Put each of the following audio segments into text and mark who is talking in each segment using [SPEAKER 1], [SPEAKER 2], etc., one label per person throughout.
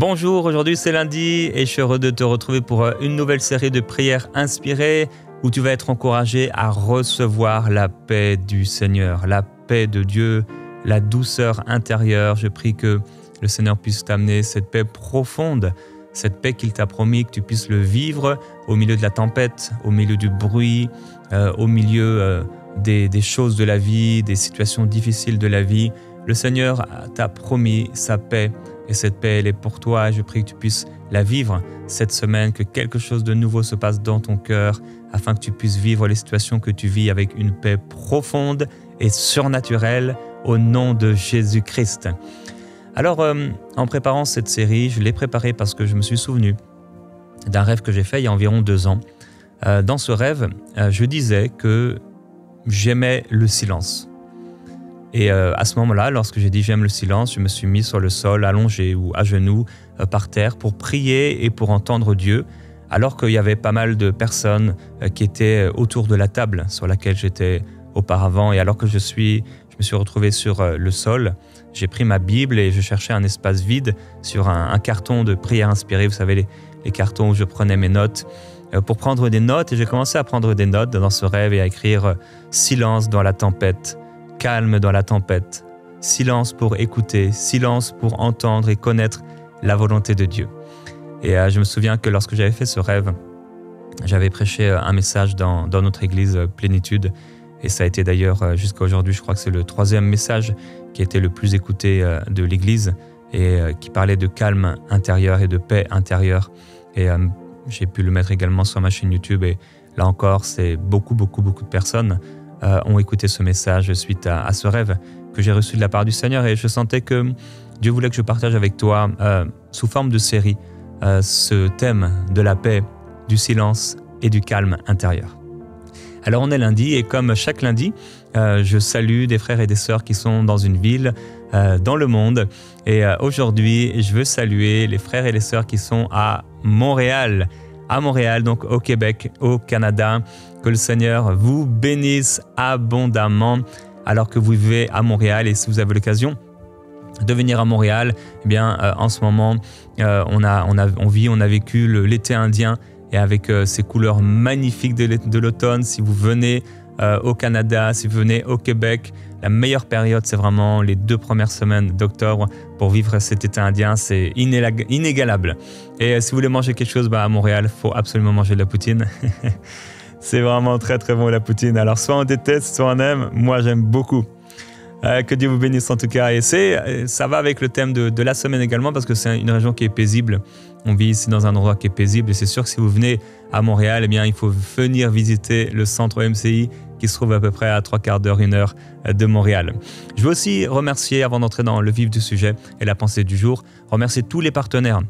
[SPEAKER 1] Bonjour, aujourd'hui c'est lundi et je suis heureux de te retrouver pour une nouvelle série de prières inspirées où tu vas être encouragé à recevoir la paix du Seigneur, la paix de Dieu, la douceur intérieure. Je prie que le Seigneur puisse t'amener cette paix profonde, cette paix qu'il t'a promis, que tu puisses le vivre au milieu de la tempête, au milieu du bruit, au milieu des choses de la vie, des situations difficiles de la vie. Le Seigneur t'a promis sa paix et cette paix, elle est pour toi. Je prie que tu puisses la vivre cette semaine, que quelque chose de nouveau se passe dans ton cœur afin que tu puisses vivre les situations que tu vis avec une paix profonde et surnaturelle au nom de Jésus-Christ. Alors, en préparant cette série, je l'ai préparée parce que je me suis souvenu d'un rêve que j'ai fait il y a environ 2 ans. Dans ce rêve, je disais que j'aimais le silence. Et à ce moment-là, lorsque j'ai dit j'aime le silence, je me suis mis sur le sol, allongé ou à genoux, par terre, pour prier et pour entendre Dieu, alors qu'il y avait pas mal de personnes qui étaient autour de la table sur laquelle j'étais auparavant. Et alors que je me suis retrouvé sur le sol, j'ai pris ma Bible et je cherchais un espace vide sur un carton de prière inspirée. Vous savez, les cartons où je prenais mes notes, pour prendre des notes. Et j'ai commencé à prendre des notes dans ce rêve et à écrire « Silence dans la tempête ». Calme dans la tempête, silence pour écouter, silence pour entendre et connaître la volonté de Dieu. Et je me souviens que lorsque j'avais fait ce rêve, j'avais prêché un message dans notre église Plénitude. Et ça a été d'ailleurs jusqu'à aujourd'hui, je crois que c'est le 3e message qui a été le plus écouté de l'église et qui parlait de calme intérieur et de paix intérieure. Et j'ai pu le mettre également sur ma chaîne YouTube. Et là encore, c'est beaucoup de personnes ont écouté ce message suite à ce rêve que j'ai reçu de la part du Seigneur, et je sentais que Dieu voulait que je partage avec toi sous forme de série ce thème de la paix, du silence et du calme intérieur. Alors on est lundi et comme chaque lundi, je salue des frères et des sœurs qui sont dans une ville, dans le monde, et aujourd'hui je veux saluer les frères et les sœurs qui sont à Montréal, donc au Québec, au Canada. Que le Seigneur vous bénisse abondamment alors que vous vivez à Montréal. Et si vous avez l'occasion de venir à Montréal, eh bien, en ce moment, on a vécu l'été indien et avec ces couleurs magnifiques de l'automne. Si vous venez au Canada, si vous venez au Québec, la meilleure période, c'est vraiment les 2 premières semaines d'octobre pour vivre cet été indien. C'est inégalable. Et si vous voulez manger quelque chose à Montréal, il faut absolument manger de la poutine. C'est vraiment très bon la poutine. Alors soit on déteste, soit on aime. Moi, j'aime beaucoup. Que Dieu vous bénisse en tout cas. Et ça va avec le thème de la semaine également parce que c'est une région qui est paisible. On vit ici dans un endroit qui est paisible et c'est sûr que si vous venez à Montréal, eh bien, il faut venir visiter le centre MCI qui se trouve à peu près à 3/4 d'heure, 1 heure de Montréal. Je veux aussi remercier, avant d'entrer dans le vif du sujet et la pensée du jour, remercier tous les partenaires.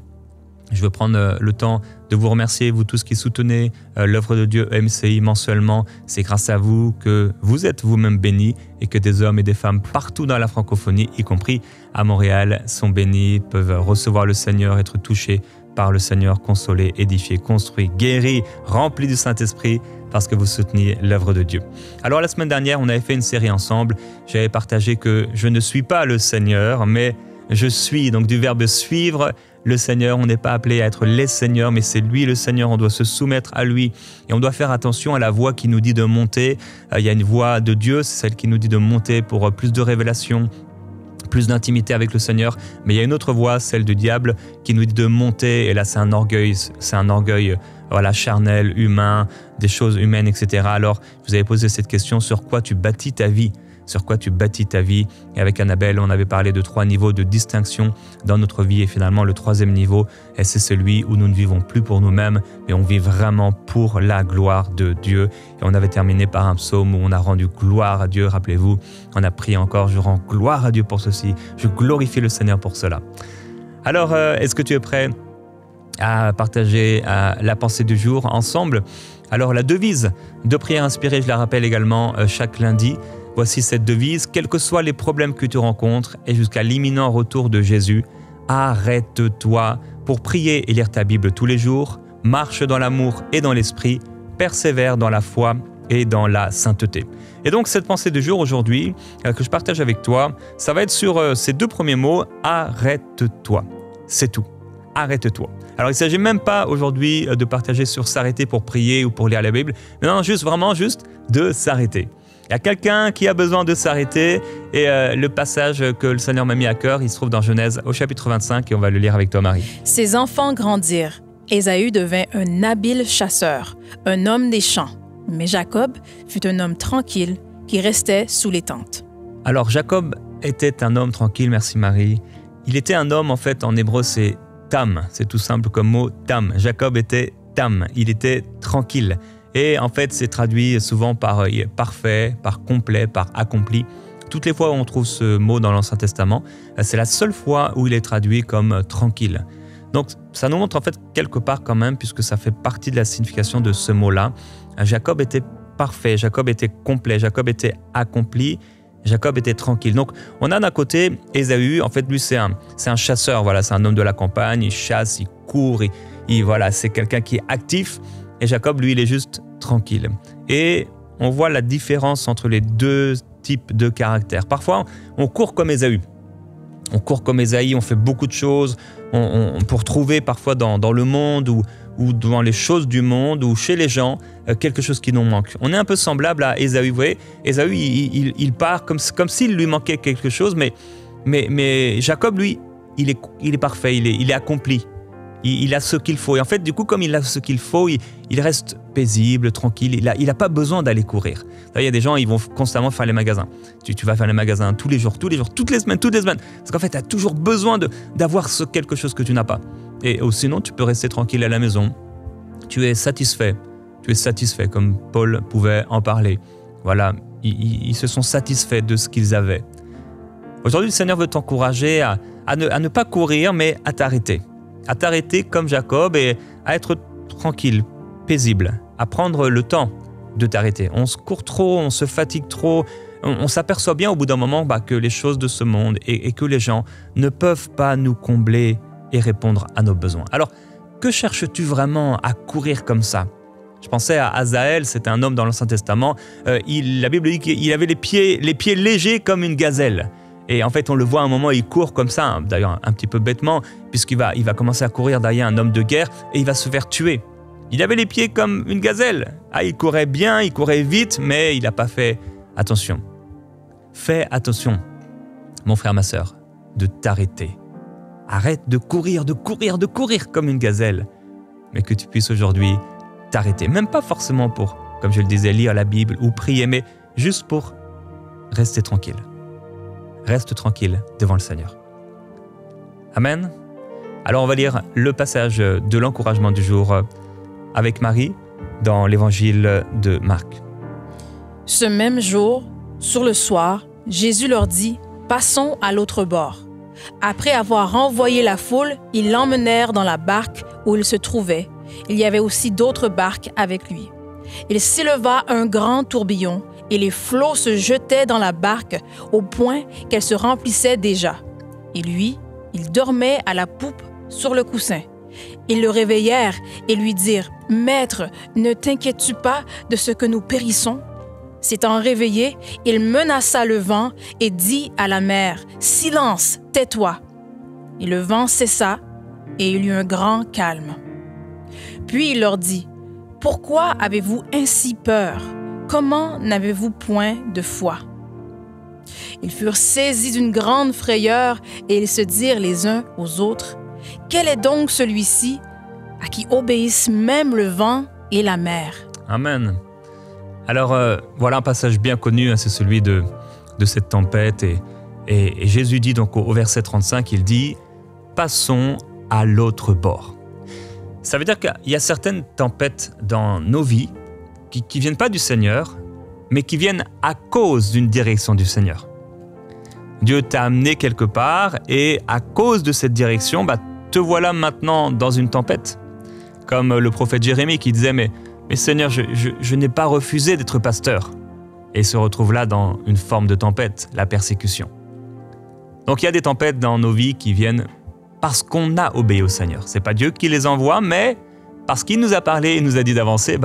[SPEAKER 1] Je veux prendre le temps de vous remercier, vous tous qui soutenez l'œuvre de Dieu MCI mensuellement. C'est grâce à vous que vous êtes vous-même bénis et que des hommes et des femmes partout dans la francophonie, y compris à Montréal, sont bénis, peuvent recevoir le Seigneur, être touchés par le Seigneur, consolés, édifiés, construits, guéris, remplis du Saint-Esprit parce que vous soutenez l'œuvre de Dieu. Alors la semaine dernière, on avait fait une série ensemble. J'avais partagé que je ne suis pas le Seigneur, mais je suis, donc du verbe suivre le Seigneur. On n'est pas appelé à être les seigneurs, mais c'est lui le Seigneur. On doit se soumettre à lui et on doit faire attention à la voix qui nous dit de monter. Il y a une voix de Dieu, c'est celle qui nous dit de monter pour plus de révélation, plus d'intimité avec le Seigneur. Mais il y a une autre voix, celle du diable, qui nous dit de monter. Et là, c'est un orgueil voilà, charnel, humain, des choses humaines, etc. Alors, vous avez posé cette question, sur quoi tu bâtis ta vie ? Sur quoi tu bâtis ta vie. Et avec Annabelle, on avait parlé de 3 niveaux de distinction dans notre vie. Et finalement, le 3e niveau, c'est celui où nous ne vivons plus pour nous-mêmes, mais on vit vraiment pour la gloire de Dieu. Et on avait terminé par un psaume où on a rendu gloire à Dieu. Rappelez-vous, on a prié encore, je rends gloire à Dieu pour ceci. Je glorifie le Seigneur pour cela. Alors, est-ce que tu es prêt à partager la pensée du jour ensemble? Alors, la devise de prière inspirée, je la rappelle également chaque lundi. Voici cette devise: quels que soient les problèmes que tu rencontres et jusqu'à l'imminent retour de Jésus, arrête-toi pour prier et lire ta Bible tous les jours, marche dans l'amour et dans l'esprit, persévère dans la foi et dans la sainteté. Et donc cette pensée du jour aujourd'hui que je partage avec toi, ça va être sur ces 2 premiers mots, arrête-toi. C'est tout. arrête-toi. Alors il ne s'agit même pas aujourd'hui de partager sur s'arrêter pour prier ou pour lire la Bible, mais non, vraiment juste de s'arrêter. Il y a quelqu'un qui a besoin de s'arrêter et le passage que le Seigneur m'a mis à cœur, il se trouve dans Genèse au chapitre 25 et on va le lire avec toi, Marie.
[SPEAKER 2] Ses enfants grandirent. Ésaü devint un habile chasseur, un homme des champs. Mais Jacob fut un homme tranquille qui restait sous les tentes.
[SPEAKER 1] Alors Jacob était un homme tranquille, merci Marie. Il était un homme, en fait, en hébreu c'est tam, c'est tout simple comme mot tam. Jacob était tam, il était tranquille. Et en fait, c'est traduit souvent par parfait, par complet, par accompli. Toutes les fois où on trouve ce mot dans l'Ancien Testament, c'est la seule fois où il est traduit comme tranquille. Donc, ça nous montre en fait quelque part quand même, puisque ça fait partie de la signification de ce mot-là. Jacob était parfait, Jacob était complet, Jacob était accompli, Jacob était tranquille. Donc, on a d'un côté Ésaü, en fait, lui, c'est un chasseur, voilà, c'est un homme de la campagne, il chasse, il court, voilà, c'est quelqu'un qui est actif. Et Jacob, lui, il est juste tranquille. Et on voit la différence entre les deux types de caractères. Parfois, on court comme Ésaü. On court comme Ésaü, on fait beaucoup de choses pour trouver parfois dans le monde ou dans les choses du monde ou chez les gens quelque chose qui nous manque. On est un peu semblable à Ésaü. Vous voyez, Ésaü, il part comme s'il lui manquait quelque chose, mais Jacob, lui, il est parfait, il est accompli. Il a ce qu'il faut. Et en fait, du coup, comme il a ce qu'il faut, il reste paisible, tranquille. Il n'a pas besoin d'aller courir. Il y a des gens, ils vont constamment faire les magasins. Tu vas faire les magasins tous les jours, toutes les semaines. Parce qu'en fait, tu as toujours besoin d'avoir quelque chose que tu n'as pas. Et sinon, tu peux rester tranquille à la maison. Tu es satisfait. Comme Paul pouvait en parler. Voilà, ils se sont satisfaits de ce qu'ils avaient. Aujourd'hui, le Seigneur veut t'encourager à ne pas courir, mais à t'arrêter. À t'arrêter comme Jacob et à être tranquille, paisible, à prendre le temps de t'arrêter. On se court trop, on se fatigue trop, on s'aperçoit bien au bout d'un moment que les choses de ce monde et que les gens ne peuvent pas nous combler et répondre à nos besoins. Alors, que cherches-tu vraiment à courir comme ça? Je pensais à Azaël, c'était un homme dans l'Ancien Testament. La Bible dit qu'il avait les pieds légers comme une gazelle. Et en fait, on le voit à un moment, il court comme ça, d'ailleurs un petit peu bêtement, puisqu'il va commencer à courir derrière un homme de guerre et il va se faire tuer. Il avait les pieds comme une gazelle. Il courait bien, il courait vite, mais il n'a pas fait attention. Fais attention, mon frère, ma sœur, de t'arrêter. Arrête de courir comme une gazelle, mais que tu puisses aujourd'hui t'arrêter. Même pas forcément pour, comme je le disais, lire la Bible ou prier, mais juste pour rester tranquille. Reste tranquille devant le Seigneur. Amen. Alors on va lire le passage de l'encouragement du jour avec Marie dans l'évangile de Marc.
[SPEAKER 2] Ce même jour, sur le soir, Jésus leur dit « Passons à l'autre bord ». Après avoir renvoyé la foule, ils l'emmenèrent dans la barque où il se trouvait. Il y avait aussi d'autres barques avec lui. Il s'éleva un grand tourbillon et les flots se jetaient dans la barque au point qu'elle se remplissait déjà. Et lui, il dormait à la poupe sur le coussin. Ils le réveillèrent et lui dirent « Maître, ne t'inquiètes-tu pas de ce que nous périssons ?» S'étant réveillé, il menaça le vent et dit à la mer « Silence, tais-toi !» Et le vent cessa et il y eut un grand calme. Puis il leur dit « Pourquoi avez-vous ainsi peur ? Comment n'avez-vous point de foi ?» Ils furent saisis d'une grande frayeur et ils se dirent les uns aux autres « Quel est donc celui-ci à qui obéissent même le vent et la mer ?»
[SPEAKER 1] Amen. Alors voilà un passage bien connu, c'est celui de cette tempête et Jésus dit donc au verset 35, il dit « Passons à l'autre bord ». Ça veut dire qu'il y a certaines tempêtes dans nos vies qui viennent pas du Seigneur, mais qui viennent à cause d'une direction du Seigneur. Dieu t'a amené quelque part et à cause de cette direction, te voilà maintenant dans une tempête. Comme le prophète Jérémie qui disait « Mais Seigneur, je n'ai pas refusé d'être pasteur ». Et il se retrouve là dans une forme de tempête, la persécution. Donc il y a des tempêtes dans nos vies qui viennent parce qu'on a obéi au Seigneur. Ce n'est pas Dieu qui les envoie, mais parce qu'il nous a parlé et nous a dit d'avancer,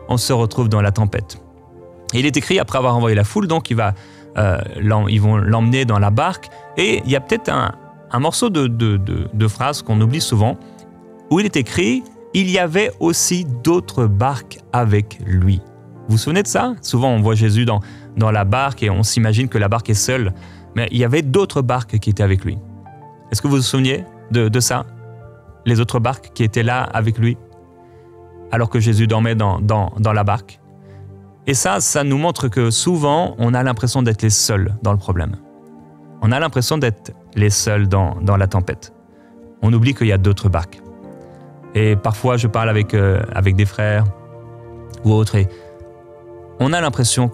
[SPEAKER 1] on se retrouve dans la tempête. Et il est écrit, après avoir envoyé la foule, donc ils vont l'emmener dans la barque, et il y a peut-être un un morceau de phrase qu'on oublie souvent, où il est écrit « Il y avait aussi d'autres barques avec lui ». Vous vous souvenez de ça? Souvent, on voit Jésus dans la barque et on s'imagine que la barque est seule. Mais il y avait d'autres barques qui étaient avec lui. Est-ce que vous vous souvenez de ça? Les autres barques qui étaient là avec lui, alors que Jésus dormait dans la barque. Et ça nous montre que souvent, on a l'impression d'être les seuls dans le problème. On a l'impression d'être les seuls dans la tempête. On oublie qu'il y a d'autres barques. Et parfois, je parle avec des frères ou autres, et on a l'impression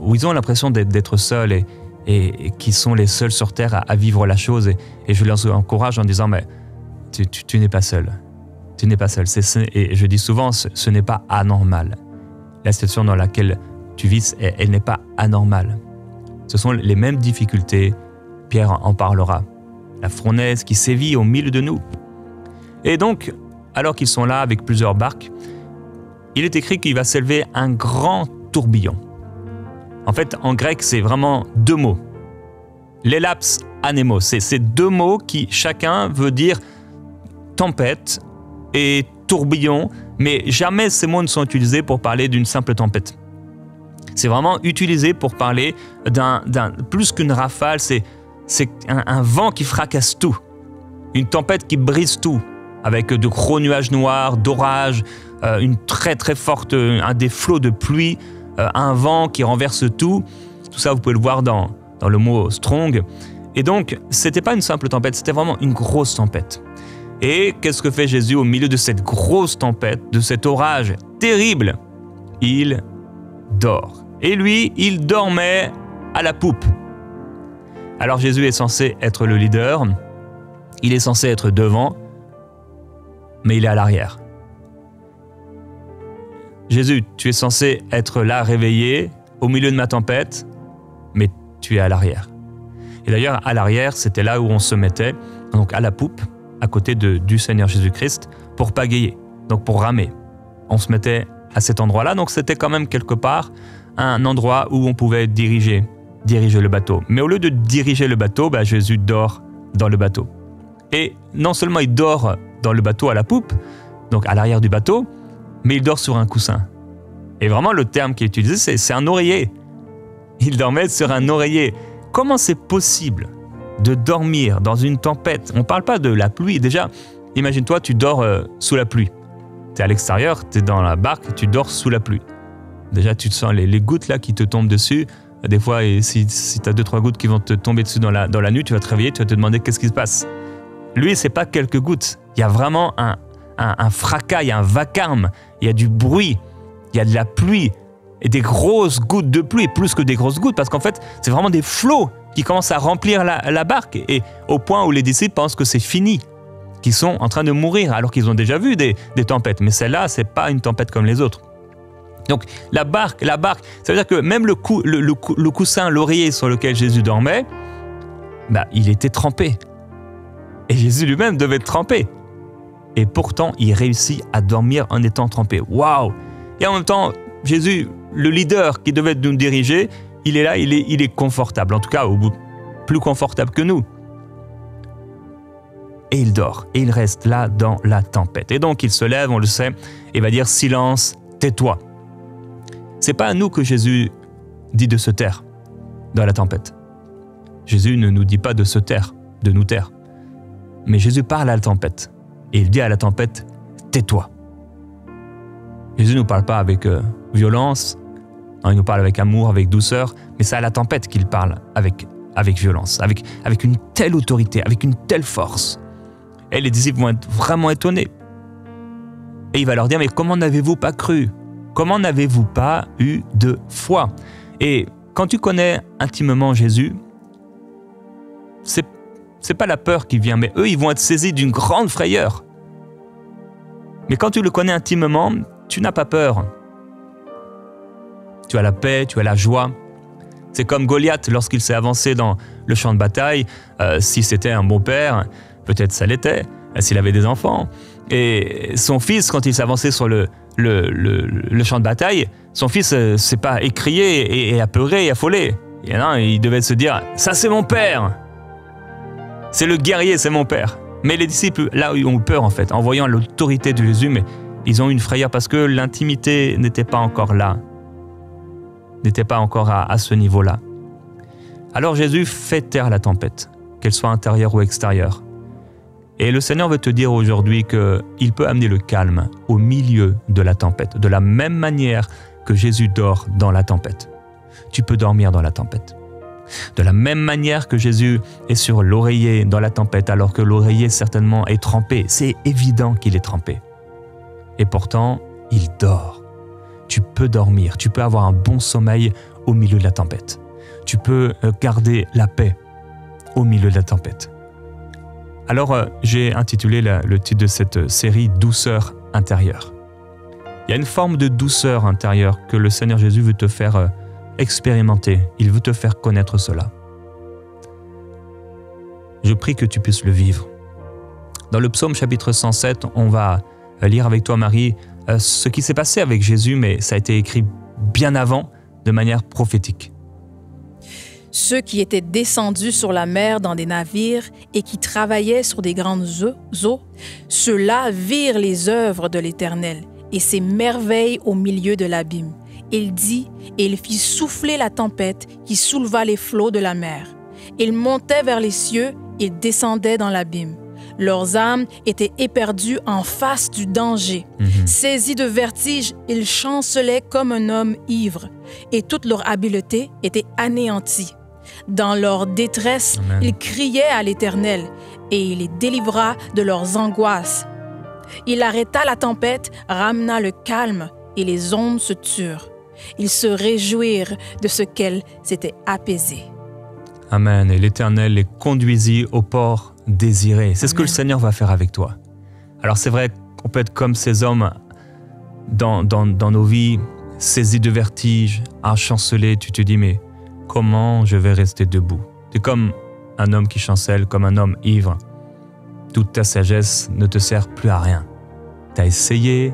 [SPEAKER 1] ou ils ont l'impression d'être seuls et qu'ils sont les seuls sur terre à vivre la chose. Et je les encourage en disant, mais tu n'es pas seul. Tu n'es pas seul. Et je dis souvent, ce n'est pas anormal. La situation dans laquelle tu vis, elle n'est pas anormale. Ce sont les mêmes difficultés. Pierre en parlera. La fournaise qui sévit au milieu de nous. Et donc, alors qu'ils sont là avec plusieurs barques, il est écrit qu'il va s'élever un grand tourbillon. En fait, en grec, c'est vraiment deux mots. L'élaps anémos. C'est deux mots qui, chacun, veut dire tempête et tourbillon, mais jamais ces mots ne sont utilisés pour parler d'une simple tempête. C'est vraiment utilisé pour parler plus qu'une rafale, c'est un vent qui fracasse tout, une tempête qui brise tout, avec de gros nuages noirs, d'orage, une très très forte, des flots de pluie, un vent qui renverse tout. Tout ça, vous pouvez le voir dans le mot strong. Et donc, c'était pas une simple tempête, c'était vraiment une grosse tempête. Et qu'est-ce que fait Jésus au milieu de cette grosse tempête, de cet orage terrible? Il dort. Et lui, il dormait à la poupe. Alors Jésus est censé être le leader, il est censé être devant, mais il est à l'arrière. Jésus, tu es censé être là, réveillé, au milieu de ma tempête, mais tu es à l'arrière. Et d'ailleurs, à l'arrière, c'était là où on se mettait, donc à la poupe, à côté du Seigneur Jésus-Christ, pour pagayer, donc pour ramer. On se mettait à cet endroit-là, donc c'était quand même quelque part un endroit où on pouvait diriger le bateau. Mais au lieu de diriger le bateau, Jésus dort dans le bateau. Et non seulement il dort dans le bateau à la poupe, donc à l'arrière du bateau, mais il dort sur un coussin. Et vraiment, le terme qui est utilisé, c'est un oreiller. Il dormait sur un oreiller. Comment c'est possible de dormir dans une tempête? On ne parle pas de la pluie. Déjà, imagine-toi, tu dors sous la pluie. Tu es à l'extérieur, tu es dans la barque, tu dors sous la pluie. Déjà, tu te sens les gouttes là qui te tombent dessus. Des fois, et si tu as 2-3 gouttes qui vont te tomber dessus dans la nuit, tu vas te réveiller, tu vas te demander qu'est-ce qui se passe. Lui, c'est pas quelques gouttes. Il y a vraiment un fracas, il y a un vacarme, il y a du bruit, il y a de la pluie et des grosses gouttes de pluie, plus que des grosses gouttes, parce qu'en fait, c'est vraiment des flots qui commencent à remplir la barque, et au point où les disciples pensent que c'est fini, qu'ils sont en train de mourir, alors qu'ils ont déjà vu des tempêtes. Mais celle-là, c'est pas une tempête comme les autres. Donc la barque, ça veut dire que même le coussin, l'oreiller sur lequel Jésus dormait, il était trempé. Et Jésus lui-même devait être trempé. Et pourtant, il réussit à dormir en étant trempé. Waouh! Et en même temps, Jésus, le leader qui devait nous diriger, il est là, il est confortable. En tout cas, plus confortable que nous. Et il dort. Et il reste là dans la tempête. Et donc, il se lève, on le sait, et va dire « Silence, tais-toi ». C'est pas à nous que Jésus dit de se taire dans la tempête. Jésus ne nous dit pas de se taire, de nous taire. Mais Jésus parle à la tempête. Et il dit à la tempête, tais-toi. Jésus ne nous parle pas avec violence, non, il nous parle avec amour, avec douceur, mais c'est à la tempête qu'il parle avec violence, avec une telle autorité, avec une telle force. Et les disciples vont être vraiment étonnés. Et il va leur dire, mais comment n'avez-vous pas cru? Comment n'avez-vous pas eu de foi? Et quand tu connais intimement Jésus, c'est pas la peur qui vient, mais eux, ils vont être saisis d'une grande frayeur. Mais quand tu le connais intimement, tu n'as pas peur. Tu as la paix, tu as la joie. C'est comme Goliath lorsqu'il s'est avancé dans le champ de bataille. Si c'était un bon père, peut-être ça l'était, s'il avait des enfants. Et son fils, quand il s'est avancé sur le champ de bataille, son fils s'est pas écrié et apeuré et affolé. Il devait se dire « ça c'est mon père ». C'est le guerrier, c'est mon Père. Mais les disciples, là, ils ont eu peur en fait, en voyant l'autorité de Jésus, mais ils ont eu une frayeur parce que l'intimité n'était pas encore là, n'était pas encore à ce niveau-là. Alors Jésus fait taire la tempête, qu'elle soit intérieure ou extérieure. Et le Seigneur veut te dire aujourd'hui qu'il peut amener le calme au milieu de la tempête, de la même manière que Jésus dort dans la tempête. Tu peux dormir dans la tempête. De la même manière que Jésus est sur l'oreiller dans la tempête, alors que l'oreiller certainement est trempé. C'est évident qu'il est trempé. Et pourtant, il dort. Tu peux dormir, tu peux avoir un bon sommeil au milieu de la tempête. Tu peux garder la paix au milieu de la tempête. Alors, j'ai intitulé le titre de cette série « Douceur intérieure ». Il y a une forme de douceur intérieure que le Seigneur Jésus veut te faire expérimenter. Il veut te faire connaître cela. Je prie que tu puisses le vivre. Dans le psaume chapitre 107, on va lire avec toi, Marie, ce qui s'est passé avec Jésus, mais ça a été écrit bien avant, de manière prophétique.
[SPEAKER 2] Ceux qui étaient descendus sur la mer dans des navires et qui travaillaient sur des grandes eaux, ceux-là virent les œuvres de l'Éternel et ses merveilles au milieu de l'abîme. Il dit, et il fit souffler la tempête qui souleva les flots de la mer. Ils montaient vers les cieux, ils descendaient dans l'abîme. Leurs âmes étaient éperdues en face du danger. Saisis de vertige, ils chancelaient comme un homme ivre, et toute leur habileté était anéantie. Dans leur détresse,
[SPEAKER 1] Amen.
[SPEAKER 2] Ils criaient à l'Éternel, et il les délivra de leurs angoisses. Il arrêta la tempête, ramena le calme, et les ondes se turent. Ils se réjouirent de ce qu'elle s'était apaisée.
[SPEAKER 1] Amen. Et l'Éternel les conduisit au port désiré. C'est ce que le Seigneur va faire avec toi. Alors c'est vrai qu'on peut être comme ces hommes dans nos vies, saisis de vertige, chanceler. Tu te dis, mais comment je vais rester debout? Tu es comme un homme qui chancelle, comme un homme ivre. Toute ta sagesse ne te sert plus à rien. Tu as essayé,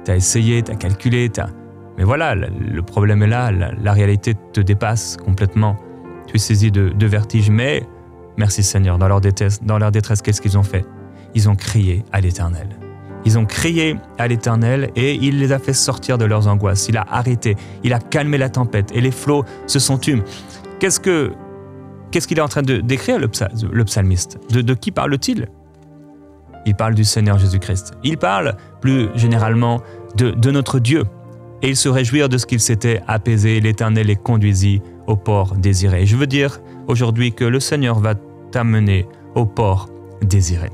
[SPEAKER 1] tu as calculé, mais voilà, le problème est là, la réalité te dépasse complètement. Tu es saisi de vertige, mais merci Seigneur, dans leur détresse, qu'est-ce qu'ils ont fait? Ils ont crié à l'Éternel. Ils ont crié à l'Éternel et il les a fait sortir de leurs angoisses. Il a arrêté, il a calmé la tempête et les flots se sont tus. Qu'est-ce qu'il est en train de décrire le psalmiste? De qui parle-t-il? Il parle du Seigneur Jésus-Christ. Il parle plus généralement de notre Dieu. Et ils se réjouirent de ce qu'il s'était apaisé. L'Éternel les conduisit au port désiré. Je veux dire aujourd'hui que le Seigneur va t'amener au port désiré.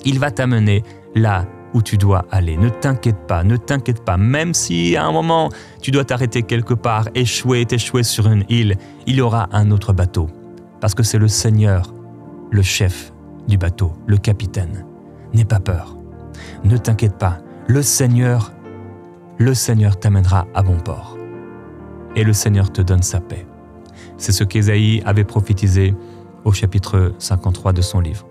[SPEAKER 1] Il va t'amener là où tu dois aller. Ne t'inquiète pas. Même si à un moment, tu dois t'arrêter quelque part, t'échouer sur une île, il y aura un autre bateau. Parce que c'est le Seigneur, le chef du bateau, le capitaine. N'aie pas peur. Ne t'inquiète pas. Le Seigneur t'amènera à bon port. Et le Seigneur te donne sa paix. C'est ce qu'Ésaïe avait prophétisé au chapitre 53 de son livre.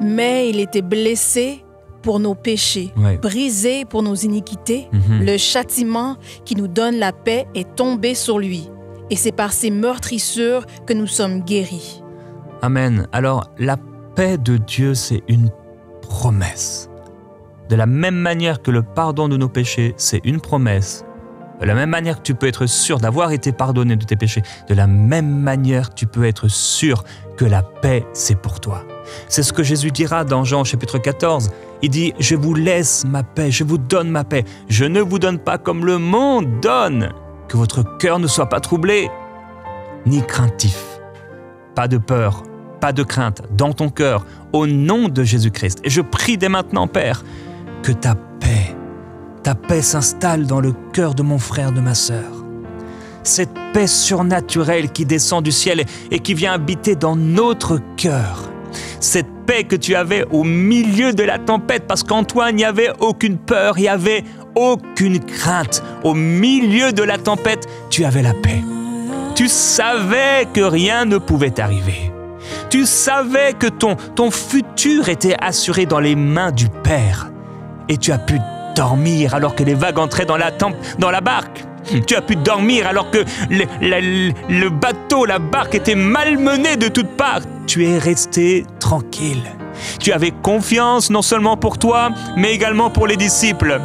[SPEAKER 2] Mais il était blessé pour nos péchés,
[SPEAKER 1] Ouais.
[SPEAKER 2] brisé pour nos iniquités. Le châtiment qui nous donne la paix est tombé sur lui. Et c'est par ses meurtrissures que nous sommes guéris.
[SPEAKER 1] Amen. Alors, la paix de Dieu, c'est une promesse. De la même manière que le pardon de nos péchés, c'est une promesse. De la même manière que tu peux être sûr d'avoir été pardonné de tes péchés, de la même manière tu peux être sûr que la paix, c'est pour toi. C'est ce que Jésus dira dans Jean chapitre 14. Il dit « Je vous laisse ma paix, je vous donne ma paix. Je ne vous donne pas comme le monde donne. Que votre cœur ne soit pas troublé, ni craintif. Pas de peur, pas de crainte dans ton cœur, au nom de Jésus-Christ. Et je prie dès maintenant, Père, que ta paix s'installe dans le cœur de mon frère, de ma sœur. Cette paix surnaturelle qui descend du ciel et qui vient habiter dans notre cœur. Cette paix que tu avais au milieu de la tempête, parce qu'en toi, il n'y avait aucune peur, il n'y avait aucune crainte. Au milieu de la tempête, tu avais la paix. Tu savais que rien ne pouvait t'arriver. Tu savais que ton futur était assuré dans les mains du Père. Et tu as pu dormir alors que les vagues entraient dans la barque. Tu as pu dormir alors que le bateau, la barque était malmenée de toutes parts. tu es resté tranquille. Tu avais confiance non seulement pour toi, mais également pour les disciples.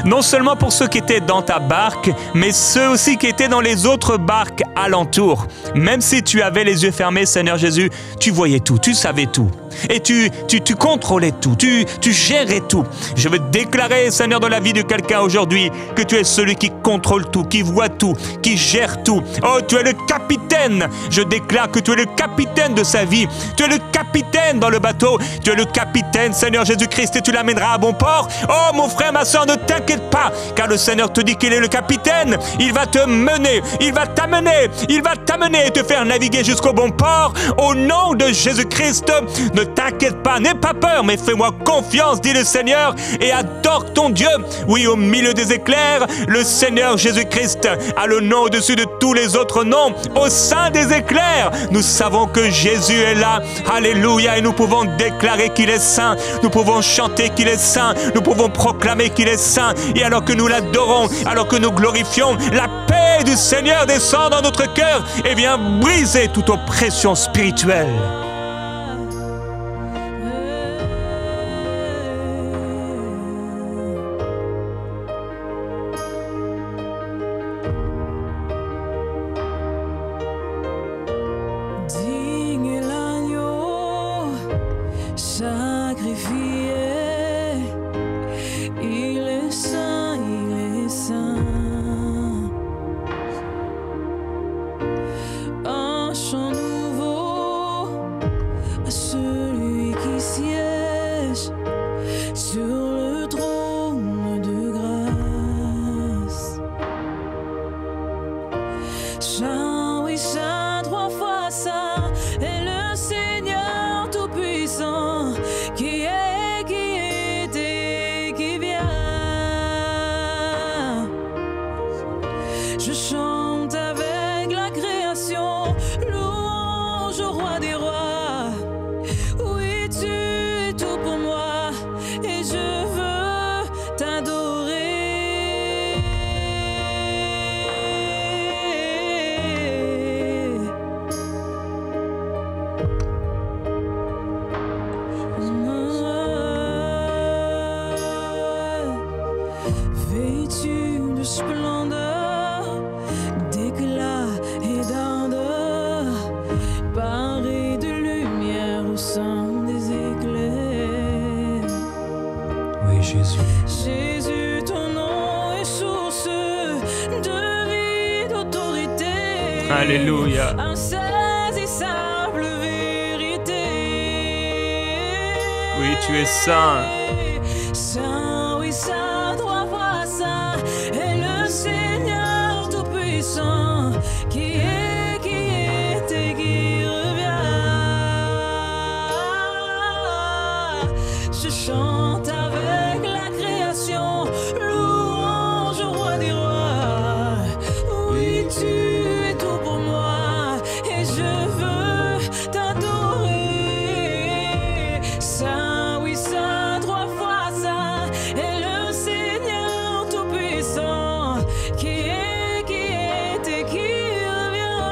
[SPEAKER 1] Non seulement pour ceux qui étaient dans ta barque, mais ceux aussi qui étaient dans les autres barques alentour. Même si tu avais les yeux fermés, Seigneur Jésus, tu voyais tout, tu savais tout. Et tu contrôlais tout, tu gérais tout. Je veux déclarer, Seigneur, dans la vie de quelqu'un aujourd'hui, que tu es celui qui contrôle tout, qui voit tout, qui gère tout. Oh, tu es le capitaine. Je déclare que tu es le capitaine de sa vie. Tu es le capitaine dans le bateau. Tu es le capitaine, Seigneur Jésus-Christ, et tu l'amèneras à bon port. Oh, mon frère, ma soeur, ne t'inquiète pas, car le Seigneur te dit qu'il est le capitaine. Il va te mener, il va t'amener et te faire naviguer jusqu'au bon port. Au nom de Jésus-Christ, ne t'inquiète pas, n'aie pas peur, mais fais-moi confiance, dit le Seigneur, et adore ton Dieu. Oui, au milieu des éclairs, le Seigneur Jésus-Christ a le nom au-dessus de tous les autres noms. Au sein des éclairs, nous savons que Jésus est là. Alléluia, et nous pouvons déclarer qu'il est saint. Nous pouvons chanter qu'il est saint. Nous pouvons proclamer qu'il est saint. Et alors que nous l'adorons, alors que nous glorifions, la paix du Seigneur descend dans notre cœur et vient briser toute oppression spirituelle.
[SPEAKER 3] Saint, oui, saint, trois fois saint, est le Seigneur Tout-Puissant, qui est et qui vient. Je chante avec la création, louange au roi des rois. Oui, tu es tout pour moi, et je veux t'adorer. Vêtu de splendeur, d'éclat et d'ardeur, paré de lumière au sein des éclairs.
[SPEAKER 1] Oui, Jésus.
[SPEAKER 3] Jésus, ton nom est source de vie, d'autorité.
[SPEAKER 1] Alléluia.
[SPEAKER 3] Insaisissable vérité.
[SPEAKER 1] Oui, tu es saint.
[SPEAKER 3] Saint, oui, saint, trois fois saint, est le Seigneur Tout-Puissant, qui est et qui revient. Je chante avec la création, louange au roi des rois. Oui, tu es tout pour moi, et je veux t'adorer. Saint, oui, saint, trois fois saint, est le Seigneur Tout-Puissant, qui est et qui revient.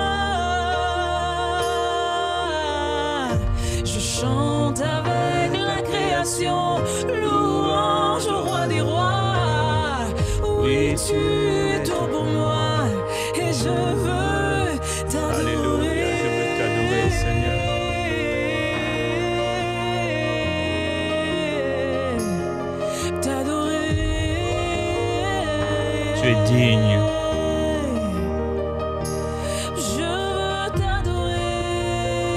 [SPEAKER 3] Je chante avec la création, louange au roi des rois. Oui, tu es tout pour moi, et je veux t'adorer.
[SPEAKER 1] Alléluia, je veux t'adorer, Seigneur. Tu es digne.
[SPEAKER 3] Je veux t'adorer.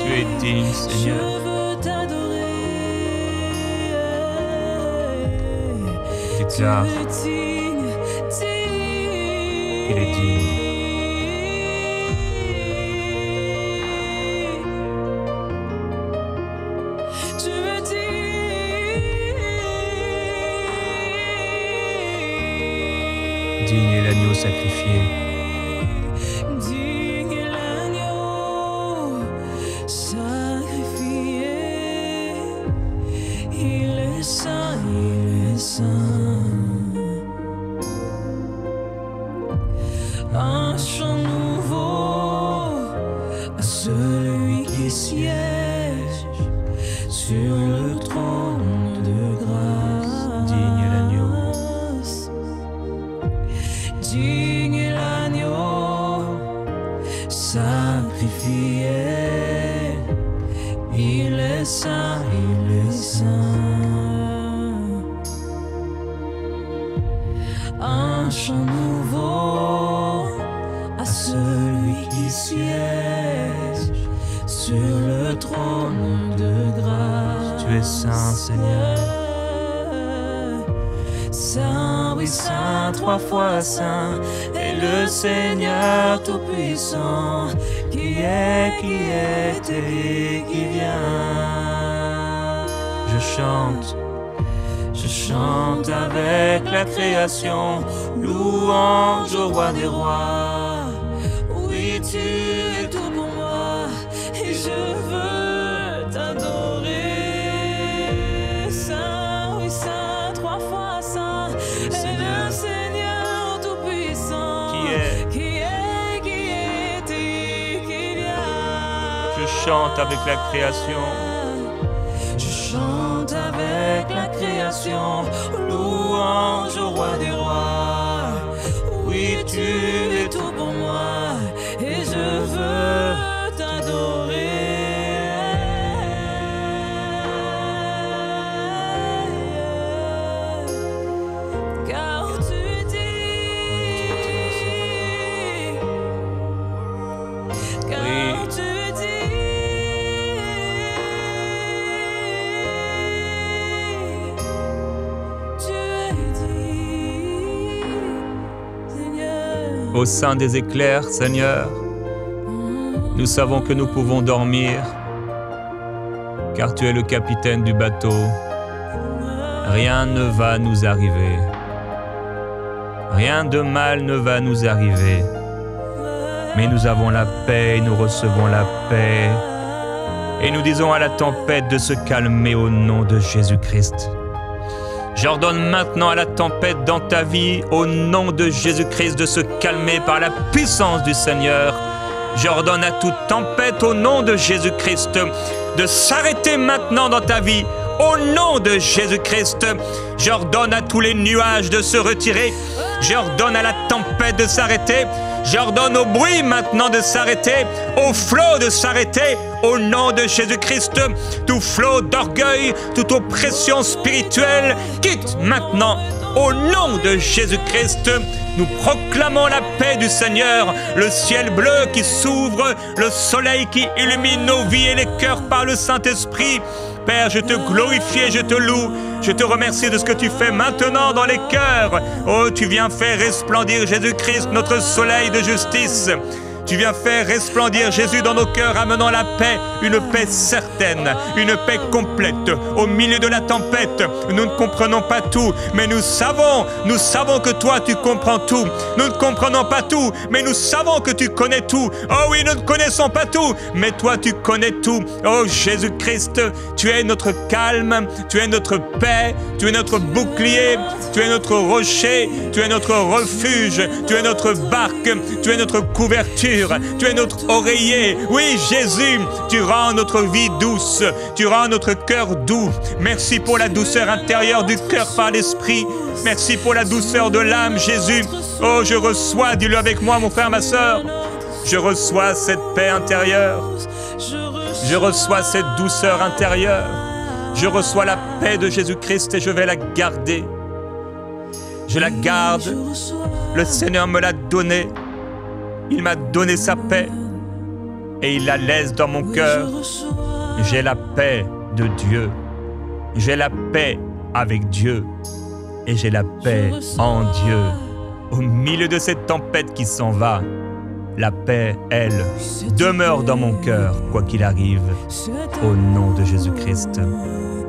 [SPEAKER 1] Tu es digne, Seigneur.
[SPEAKER 3] Je veux t'adorer.
[SPEAKER 1] Déclare
[SPEAKER 3] Tu es digne,
[SPEAKER 1] qu'il est digne.
[SPEAKER 3] Tu es digne.
[SPEAKER 1] Digne est l'agneau sacrifié.
[SPEAKER 3] Digne est l'agneau sacrifié. Il est saint, il est saint. Un chant nouveau à celui qui siège sur le trône de grâce.
[SPEAKER 1] Digne l'agneau.
[SPEAKER 3] Digne l'agneau sacrifié. Il est saint, il est saint. Un chant nouveau à celui qui siège sur le trône de grâce.
[SPEAKER 1] Tu es saint, Seigneur.
[SPEAKER 3] Saint, oui, saint, trois fois saint, et le Seigneur tout-puissant, qui était et qui vient. Je chante avec la création, louange au roi des rois. Oui, tu es tout pour moi, et je veux t'adorer. Saint, oui, saint, trois fois saint, et le Seigneur tout-puissant, qui était et qui vient.
[SPEAKER 1] Je chante avec la création.
[SPEAKER 3] Je chante avec la création, louange au roi des rois. Oui, tu es tout pour moi, et je veux t'adorer. Car tu dis, car tu dis.
[SPEAKER 1] Au sein des éclairs, Seigneur, nous savons que nous pouvons dormir, car tu es le capitaine du bateau. Rien ne va nous arriver. Rien de mal ne va nous arriver. Mais nous avons la paix et nous recevons la paix. Et nous disons à la tempête de se calmer au nom de Jésus-Christ. J'ordonne maintenant à la tempête dans ta vie, au nom de Jésus-Christ, de se calmer par la puissance du Seigneur. J'ordonne à toute tempête, au nom de Jésus-Christ, de s'arrêter maintenant dans ta vie, au nom de Jésus-Christ. J'ordonne à tous les nuages de se retirer. J'ordonne à la tempête de s'arrêter. J'ordonne au bruit maintenant de s'arrêter, au flot de s'arrêter, au nom de Jésus-Christ. Tout flot d'orgueil, toute oppression spirituelle, quitte maintenant, au nom de Jésus-Christ. Nous proclamons la paix du Seigneur, le ciel bleu qui s'ouvre, le soleil qui illumine nos vies et les cœurs par le Saint-Esprit. Père, je te glorifie et je te loue. Je te remercie de ce que tu fais maintenant dans les cœurs. Oh, tu viens faire resplendir Jésus-Christ, notre soleil de justice. Tu viens faire resplendir Jésus dans nos cœurs, amenant la paix, une paix certaine, une paix complète. Au milieu de la tempête, nous ne comprenons pas tout, mais nous savons que toi tu comprends tout. Nous ne comprenons pas tout, mais nous savons que tu connais tout. Oh oui, nous ne connaissons pas tout, mais toi tu connais tout. Oh Jésus-Christ, tu es notre calme, tu es notre paix, tu es notre bouclier, tu es notre rocher, tu es notre refuge, tu es notre barque, tu es notre couverture. Tu es notre oreiller. Oui, Jésus, tu rends notre vie douce. Tu rends notre cœur doux. Merci pour la douceur intérieure du cœur par l'esprit. Merci pour la douceur de l'âme, Jésus. Oh, je reçois, dis-le avec moi, mon frère, ma sœur. Je reçois cette paix intérieure. Je reçois cette douceur intérieure. Je reçois la paix de Jésus-Christ et je vais la garder. Je la garde. Le Seigneur me l'a donnée. Il m'a donné sa paix et il la laisse dans mon cœur. J'ai la paix de Dieu. J'ai la paix avec Dieu et j'ai la paix en Dieu. Au milieu de cette tempête qui s'en va, la paix, elle, demeure dans mon cœur, quoi qu'il arrive, au nom de Jésus-Christ. Amen.